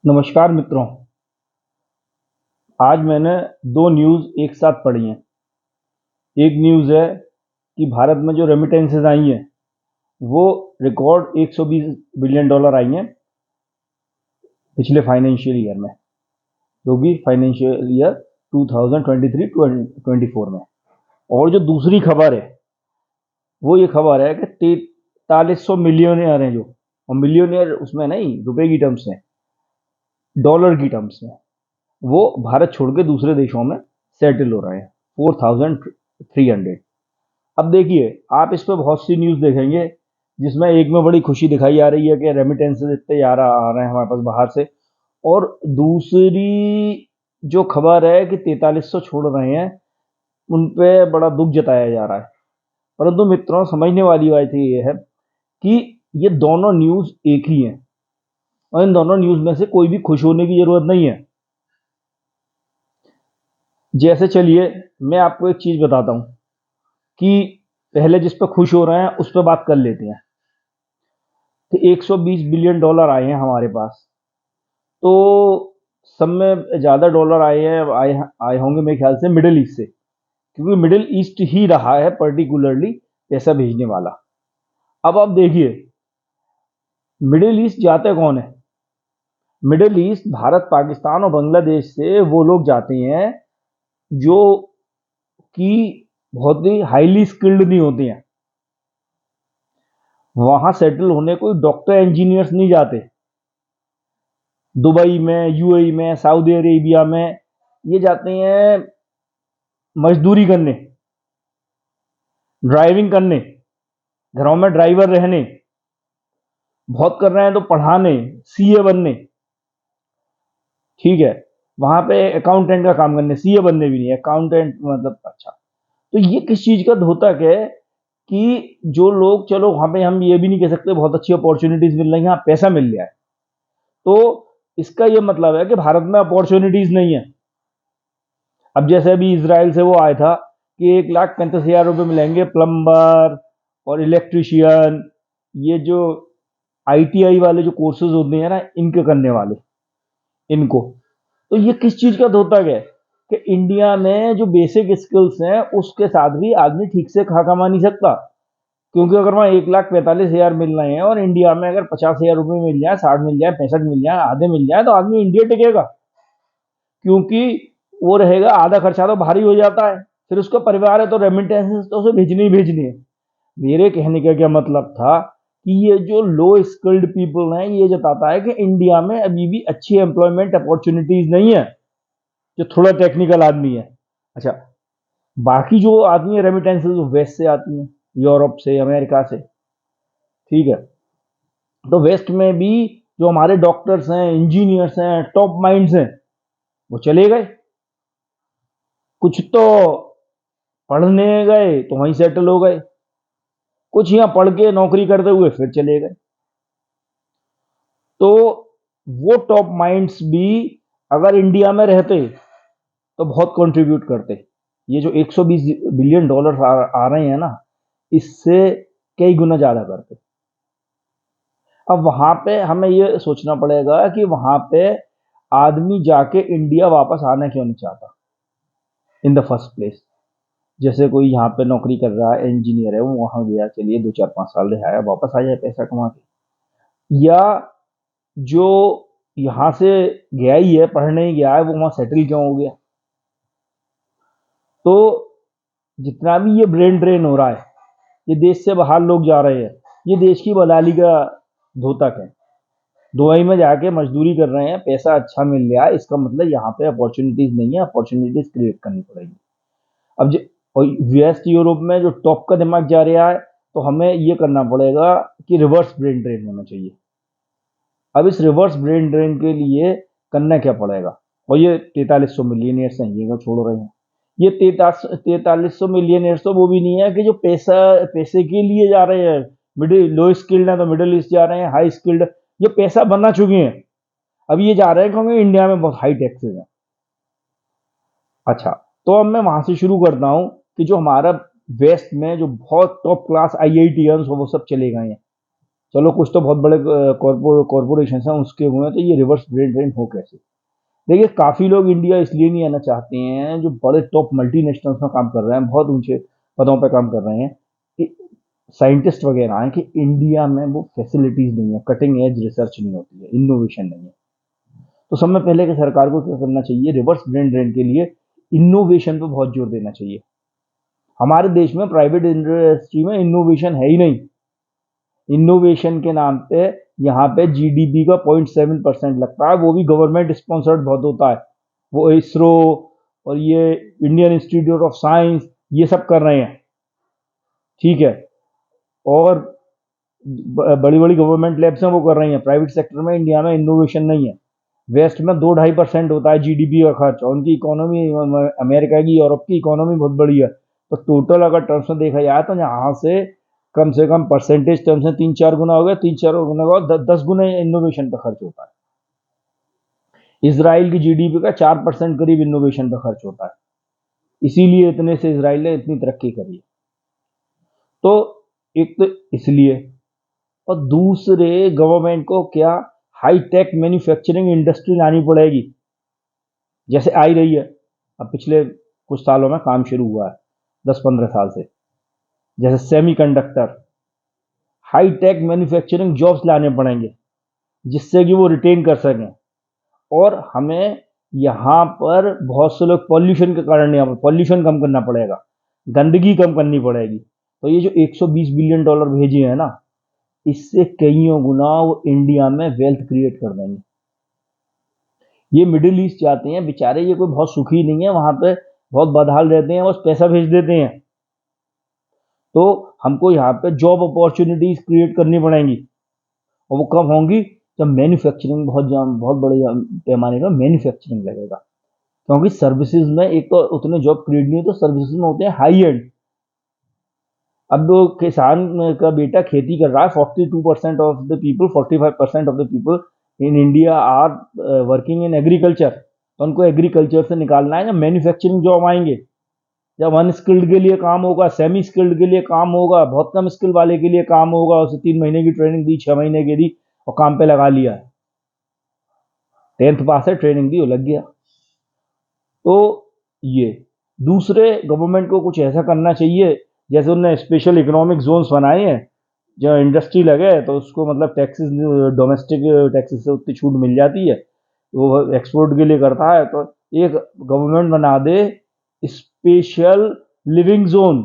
नमस्कार मित्रों। आज मैंने दो न्यूज़ एक साथ पढ़ी हैं। एक न्यूज़ है कि भारत में जो रेमिटेंसेस आई हैं वो रिकॉर्ड 120 बिलियन डॉलर आई हैं पिछले फाइनेंशियल ईयर में, जो कि फाइनेंशियल ईयर 2023-24 में। और जो दूसरी खबर है वो ये खबर है कि 4300 मिलियनियर हैं जो, और मिलियनियर उसमें नहीं रुपए की टर्म्स में, डॉलर की टर्म्स में, वो भारत छोड़ के दूसरे देशों में सेटल हो रहे हैं। 4300। अब देखिए, आप इस पे बहुत सी न्यूज़ देखेंगे जिसमें एक में बड़ी खुशी दिखाई जा रही है कि रेमिटेंसेस इतने आ रहे हैं हमारे पास बाहर से, और दूसरी जो खबर है कि 4300 छोड़ रहे हैं, उन पे बड़ा दुख जताया जा रहा है। परंतु मित्रों, समझने वाली बात ये है कि ये दोनों न्यूज़ एक ही हैं, और इन दोनों न्यूज़ में से कोई भी खुश होने की ज़रूरत नहीं है। जैसे चलिए मैं आपको एक चीज़ बताता हूँ कि पहले जिस पे खुश हो रहे हैं उस पे बात कर लेते हैं। तो 120 बिलियन डॉलर आए हैं हमारे पास, तो सब में ज़्यादा डॉलर आए होंगे मेरे ख्याल से मिडिल ईस्ट से, क्योंकि मिडिल ईस्ट ही रहा है पर्टिकुलरली पैसा भेजने वाला। अब आप देखिए, मिडिल ईस्ट जाते कौन है? मिडिल ईस्ट भारत, पाकिस्तान और बांग्लादेश से वो लोग जाते हैं जो कि बहुत ही हाईली स्किल्ड नहीं होते हैं। वहां सेटल होने कोई डॉक्टर इंजीनियर्स नहीं जाते। दुबई में, यूएई में, सऊदी अरेबिया में ये जाते हैं मजदूरी करने, ड्राइविंग करने, घरों में ड्राइवर रहने, बहुत कर रहे हैं तो पढ़ाने, सीए बनने। ठीक है, वहां पे अकाउंटेंट का काम करने, सीए बनने भी नहीं, अकाउंटेंट मतलब अच्छा। तो ये किस चीज का द्योतक है कि जो लोग, चलो वहां पे हम ये भी नहीं कह सकते बहुत अच्छी अपॉर्चुनिटीज मिल रही हैं, पैसा मिल रहा है, तो इसका ये मतलब है कि भारत में अपॉर्चुनिटीज नहीं है। अब जैसे अभी इसराइल से वो आया था कि 1,35,000 रुपये मिलेंगे प्लम्बर और इलेक्ट्रिशियन, ये जो आईटीआई वाले जो कोर्सेज होते हैं ना, इनके करने वाले, इनको। तो ये किस चीज का द्योतक है कि इंडिया में जो बेसिक स्किल्स हैं उसके साथ भी आदमी ठीक से खा कमा नहीं सकता। क्योंकि अगर वहां 1,45,000 मिल रहे हैं और इंडिया में अगर 50,000 रुपये मिल जाए, 60 मिल जाए, 65 मिल जाए, आधे मिल जाए, तो आदमी इंडिया टिकेगा। क्योंकि वो रहेगा, आधा खर्चा तो भारी हो जाता है, फिर उसका परिवार है तो रेमिटेंसेस तो उसे भेजनी ही भेजनी है। मेरे कहने का क्या मतलब था कि ये जो लो स्किल्ड पीपल हैं, ये जताता है कि इंडिया में अभी भी अच्छी एम्प्लॉयमेंट अपॉर्चुनिटीज नहीं है, जो थोड़ा टेक्निकल आदमी है। अच्छा, बाकी जो आदमी है रेमिटेंसेस वेस्ट से आती हैं, यूरोप से, अमेरिका से। ठीक है, तो वेस्ट में भी जो हमारे डॉक्टर्स हैं, इंजीनियर्स हैं, टॉप माइंड्स हैं, वो चले गए। कुछ तो पढ़ने गए तो वहीं सेटल हो गए, कुछ यहाँ पढ़ के नौकरी करते हुए फिर चले गए। तो वो टॉप माइंड्स भी अगर इंडिया में रहते तो बहुत कंट्रीब्यूट करते। ये जो 120 बिलियन डॉलर आ रहे हैं ना, इससे कई गुना ज्यादा करते। अब वहां पे हमें ये सोचना पड़ेगा कि वहां पे आदमी जाके इंडिया वापस आना क्यों नहीं चाहता इन द फर्स्ट प्लेस। जैसे कोई यहाँ पे नौकरी कर रहा है, इंजीनियर है, वो वहां गया, चलिए 2 4 5 साल रहा है, वापस आ जाए पैसा कमा के। या जो यहाँ से गया ही है, पढ़ने ही गया है, वो वहां सेटल क्यों हो गया। तो जितना भी ये ब्रेन ड्रेन हो रहा है, ये देश से बाहर लोग जा रहे हैं, ये देश की बदहाली का द्योतक है। दुबई में जाके मजदूरी कर रहे हैं, पैसा अच्छा मिल रहा है, इसका मतलब यहाँ पे अपॉर्चुनिटीज नहीं है, अपॉर्चुनिटीज क्रिएट करनी पड़ेगी। अब और वेस्ट यूरोप में जो टॉप का दिमाग जा रहा है, तो हमें ये करना पड़ेगा कि रिवर्स ब्रेन ड्रेन होना चाहिए। अब इस रिवर्स ब्रेन ड्रेन के लिए करना क्या पड़ेगा? और ये 4300 मिलियनियर्स हैं, ये छोड़ रहे हैं। ये 4300 मिलियनियर्स तो वो भी नहीं है कि जो पैसे के लिए जा रहे हैं। मिडिल लो स्किल्ड है तो मिडिल ईस्ट जा रहे हैं, हाई स्किल्ड ये पैसा बना चुके हैं, अब ये जा रहे हैं क्योंकि इंडिया में बहुत हाई टैक्सेस हैं। अच्छा, तो अब मैं वहां से शुरू करता हूं कि जो हमारा वेस्ट में जो बहुत टॉप क्लास आईआईटीएंस वो सब चले गए हैं। चलो कुछ तो बहुत बड़े कॉरपोरेशन हैं उसके हुए हैं, तो ये रिवर्स ब्रेन ड्रेन हो कैसे? देखिए काफ़ी लोग इंडिया इसलिए नहीं आना चाहते हैं, जो बड़े टॉप मल्टीनेशनल्स में काम कर रहे हैं, बहुत ऊंचे पदों पे काम कर रहे हैं, कि साइंटिस्ट वगैरह हैं, कि इंडिया में वो फैसिलिटीज़ नहीं है, कटिंग एज रिसर्च नहीं होती है, इनोवेशन नहीं है। तो सबसे पहले कि सरकार को क्या करना चाहिए, रिवर्स ब्रेन ड्रेन के लिए इनोवेशन पे बहुत जोर देना चाहिए। हमारे देश में प्राइवेट इंडस्ट्री में इनोवेशन है ही नहीं। इनोवेशन के नाम पे यहाँ पे जीडीपी का 0.7% लगता है, वो भी गवर्नमेंट स्पॉन्सर्ड बहुत होता है। वो इसरो और ये इंडियन इंस्टीट्यूट ऑफ साइंस ये सब कर रहे हैं, ठीक है। और बड़ी बड़ी गवर्नमेंट लैब्स हैं वो कर रही हैं। प्राइवेट सेक्टर में इंडिया में इनोवेशन नहीं है। वेस्ट में 2-2.5% होता है जीडीपी का खर्च, और उनकी इकोनॉमी, अमेरिका की, यूरोप की इकोनॉमी बहुत बड़ी है। तो टोटल अगर टर्म्स में देखा जाए तो यहाँ से कम परसेंटेज टर्म्स में 3-4 गुना हो गया, 3-4 गुना का 10 गुना इनोवेशन पे खर्च होता है। इसराइल की जीडीपी का 4% करीब इनोवेशन पे खर्च होता है, इसीलिए इतने से इसराइल ने इतनी तरक्की करी है। तो एक तो इसलिए, और दूसरे गवर्नमेंट को क्या हाई टेक मैन्युफैक्चरिंग इंडस्ट्री लानी पड़ेगी, जैसे आई रही है। अब पिछले कुछ सालों में काम शुरू हुआ है, 10-15 साल से, जैसे semiconductor, high tech manufacturing jobs लाने पड़ेंगे, जिससे कि वो रिटेन कर सकें। और हमें यहाँ पर बहुत से लोग पॉल्यूशन के कारण, यहाँ पर पॉल्यूशन कम करना पड़ेगा, गंदगी कम करनी पड़ेगी। तो ये जो $120 बिलियन भेजे हैं ना, इससे कईयों गुना वो इंडिया में वेल्थ क्रिएट कर देंगे। ये मिडिल ईस्ट जाते हैं बेचारे, ये कोई बहुत सुखी नहीं है, वहां पे बहुत बदहाल रहते हैं, बस पैसा भेज देते हैं। तो हमको यहाँ पे जॉब अपॉर्चुनिटीज क्रिएट करनी पड़ेंगी, और वो कब होंगी, जब मैन्युफैक्चरिंग बहुत बड़े पैमाने पर मैन्युफैक्चरिंग लगेगा। क्योंकि सर्विसेज में एक तो उतने जॉब क्रिएट नहीं होते, सर्विसेज में होते हैं हाई एंड। अब वो किसान का बेटा खेती कर रहा है, 42% of the people, 45% of the people in India are working in agriculture. तो उनको एग्रीकल्चर से निकालना है, जब मैन्युफैक्चरिंग जॉब आएंगे, जब अनस्किल्ड के लिए काम होगा, सेमी स्किल्ड के लिए काम होगा, बहुत कम स्किल वाले के लिए काम होगा, उसे 3 महीने की ट्रेनिंग दी, 6 महीने की दी, और काम पे लगा लिया, 10th पास है, ट्रेनिंग दी और लग गया। तो ये दूसरे गवर्नमेंट को कुछ ऐसा करना चाहिए, जैसे उन्होंने स्पेशल इकोनॉमिक जोन्स बनाए हैं, जो इंडस्ट्री लगे तो उसको मतलब टैक्सेस, डोमेस्टिक टैक्सेस से उतनी छूट मिल जाती है, वो एक्सपोर्ट के लिए करता है। तो एक गवर्नमेंट बना दे स्पेशल लिविंग जोन,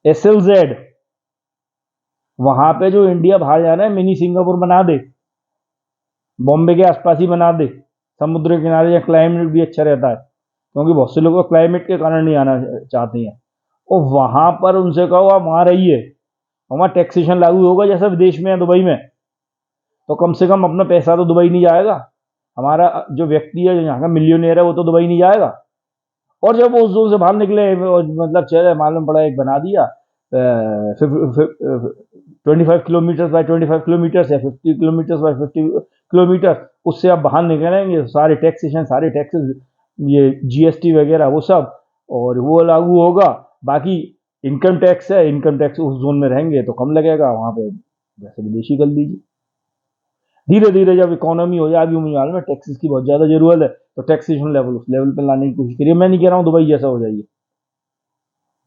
SLZ, वहां पे जो इंडिया बाहर जाना है मिनी सिंगापुर बना दे, बॉम्बे के आसपास ही बना दे, समुद्र के किनारे, या क्लाइमेट भी अच्छा रहता है, क्योंकि बहुत से लोग क्लाइमेट के कारण नहीं आना चाहते हैं। और वहां पर उनसे कहो आप वहां रहिए, वहां टैक्सेशन लागू होगा जैसे विदेश में है, दुबई में। तो कम से कम अपना पैसा तो दुबई नहीं जाएगा, हमारा जो व्यक्ति है, जो यहाँ का मिलियनेयर है, वो तो दुबई नहीं जाएगा। और जब वो उस जोन से बाहर निकले, मतलब चले, मालूम पड़ा एक बना दिया 25 किलोमीटर बाय 25 किलोमीटर या 50 किलोमीटर बाय 50 किलोमीटर, उससे आप बाहर निकलेंगे, सारे टैक्सेशन, सारे टैक्सेस, ये GST वगैरह वो सब, और वो लागू होगा। बाकी इनकम टैक्स है, इनकम टैक्स उस जोन में रहेंगे तो कम लगेगा, वहां पे वैसे विदेशी कर लीजिए। धीरे धीरे जब इकोनॉमी हो जाए, अभी मुझे मालूम है टैक्सेस की बहुत ज्यादा जरूरत है, तो टैक्सेशन लेवल उस लेवल पर लाने की कोशिश करिए। मैं नहीं कह रहा हूँ दुबई जैसा हो जाइए।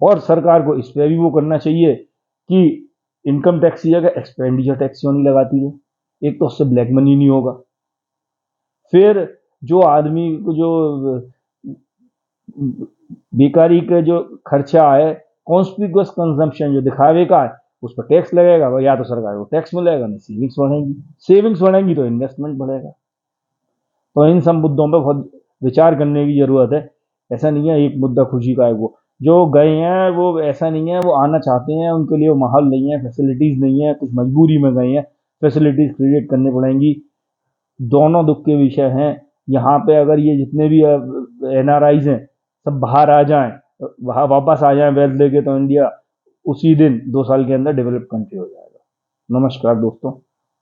और सरकार को इस पर भी वो करना चाहिए कि इनकम टैक्स की जगह एक्सपेंडिचर टैक्स क्यों नहीं लगाती है। एक तो उससे ब्लैक मनी नहीं होगा, फिर जो आदमी को जो बेकारी का जो खर्चा है, कॉन्स्पिकुअस कंजम्पशन जो दिखावे का है, उस पर टैक्स लगेगा, या तो सरकार को टैक्स मिलेगा, नहीं सेविंग्स बढ़ेंगी, सेविंग्स बढ़ेंगी तो इन्वेस्टमेंट बढ़ेगा। तो इन सब मुद्दों पर बहुत विचार करने की जरूरत है। ऐसा नहीं है एक मुद्दा खुशी का है, वो जो गए हैं वो ऐसा नहीं है, वो आना चाहते हैं, उनके लिए वो माहौल नहीं है, फैसिलिटीज नहीं है, कुछ मजबूरी में गए हैं, फैसिलिटीज क्रिएट करनी पड़ेंगी। दोनों दुख के विषय हैं। यहाँ पे अगर ये जितने भी NRIs हैं सब बाहर आ जाएं, वहाँ वापस आ जाएं वेल्थ लेके, तो इंडिया उसी दिन 2 साल के अंदर डेवलप कंट्री हो जाएगा। नमस्कार दोस्तों,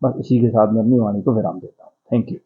बस इसी के साथ मैं अपनी वाणी को विराम देता हूँ। Thank you.